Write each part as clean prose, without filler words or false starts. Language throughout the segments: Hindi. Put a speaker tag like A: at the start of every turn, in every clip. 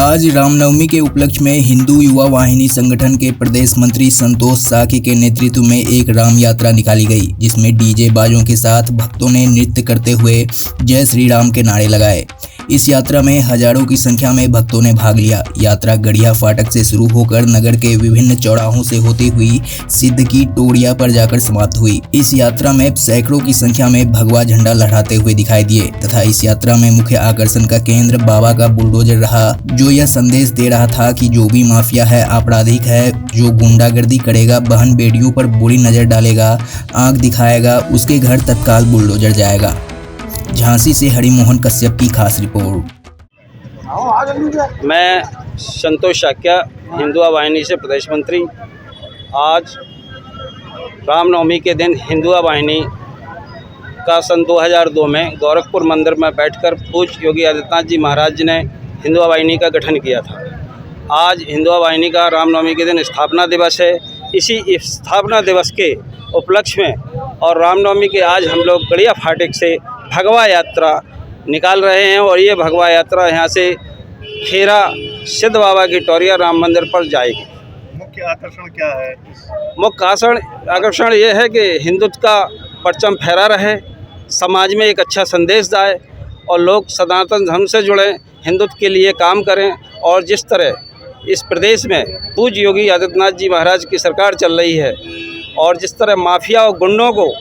A: आज रामनवमी के उपलक्ष्य में हिंदू युवा वाहिनी संगठन के प्रदेश मंत्री संतोष साकी के नेतृत्व में एक राम यात्रा निकाली गई, जिसमें डीजे बाजों के साथ भक्तों ने नृत्य करते हुए जय श्री राम के नारे लगाए। इस यात्रा में हजारों की संख्या में भक्तों ने भाग लिया। यात्रा गढ़िया फाटक से शुरू होकर नगर के विभिन्न चौराहों से होती हुई सिद्ध की टोड़िया पर जाकर समाप्त हुई। इस यात्रा में सैकड़ों की संख्या में भगवा झंडा लहराते हुए दिखाई दिए तथा इस यात्रा में मुख्य आकर्षण का केंद्र बाबा का बुलडोजर रहा, जो यह संदेश दे रहा था कि जो भी माफिया है, आपराधिक है, जो गुंडागर्दी करेगा, बहन बेटियों पर बुरी नजर डालेगा, आंख दिखाएगा, उसके घर तत्काल बुलडोजर जाएगा। झांसी से हरिमोहन कश्यप की खास रिपोर्ट।
B: मैं संतोष साक्या, हिंदू वाहिनी से प्रदेश मंत्री। आज रामनवमी के दिन हिंदू वाहिनी का सन 2002 में गोरखपुर मंदिर में बैठकर पूज्य योगी आदित्यनाथ जी महाराज ने हिंदू वाहिनी का गठन किया था। आज हिंदू वाहिनी का रामनवमी के दिन स्थापना दिवस है। इसी स्थापना दिवस के उपलक्ष्य में और रामनवमी के आज हम लोग गढ़िया फाटक से भगवा यात्रा निकाल रहे हैं और ये भगवा यात्रा यहाँ से खेरा सिद्ध बाबा की टोड़िया राम मंदिर पर जाएगी।
C: मुख्य आकर्षण क्या है?
B: मुख्य आकर्षण ये है कि हिंदुत्व का परचम फहरा रहे, समाज में एक अच्छा संदेश जाए और लोग सनातन धर्म से जुड़ें, हिंदुत्व के लिए काम करें। और जिस तरह इस प्रदेश में पूज्य योगी आदित्यनाथ जी महाराज की सरकार चल रही है और जिस तरह माफिया और गुंडों को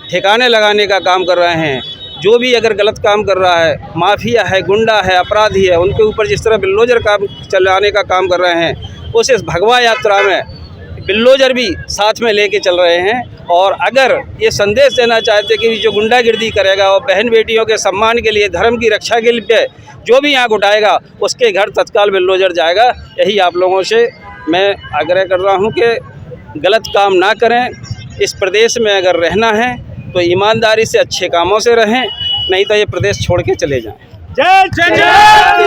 B: ठिकाने लगाने का काम कर रहे हैं, जो भी अगर गलत काम कर रहा है, माफिया है, गुंडा है, अपराधी है, उनके ऊपर जिस तरह बिल्डोजर काम चलाने का काम कर रहे हैं, उस इस भगवा यात्रा में बिल्डोजर भी साथ में लेके चल रहे हैं। और अगर ये संदेश देना चाहते कि जो गुंडागिर्दी करेगा और बहन बेटियों के सम्मान के लिए, धर्म की रक्षा के लिए जो भी आँख उठाएगा, उसके घर तत्काल बिल्डोजर जाएगा। यही आप लोगों से मैं आग्रह कर रहा हूँ कि गलत काम ना करें। इस प्रदेश में अगर रहना है तो ईमानदारी से अच्छे कामों से रहें, नहीं तो ये प्रदेश छोड़ के चले जाएं। जय जय जय।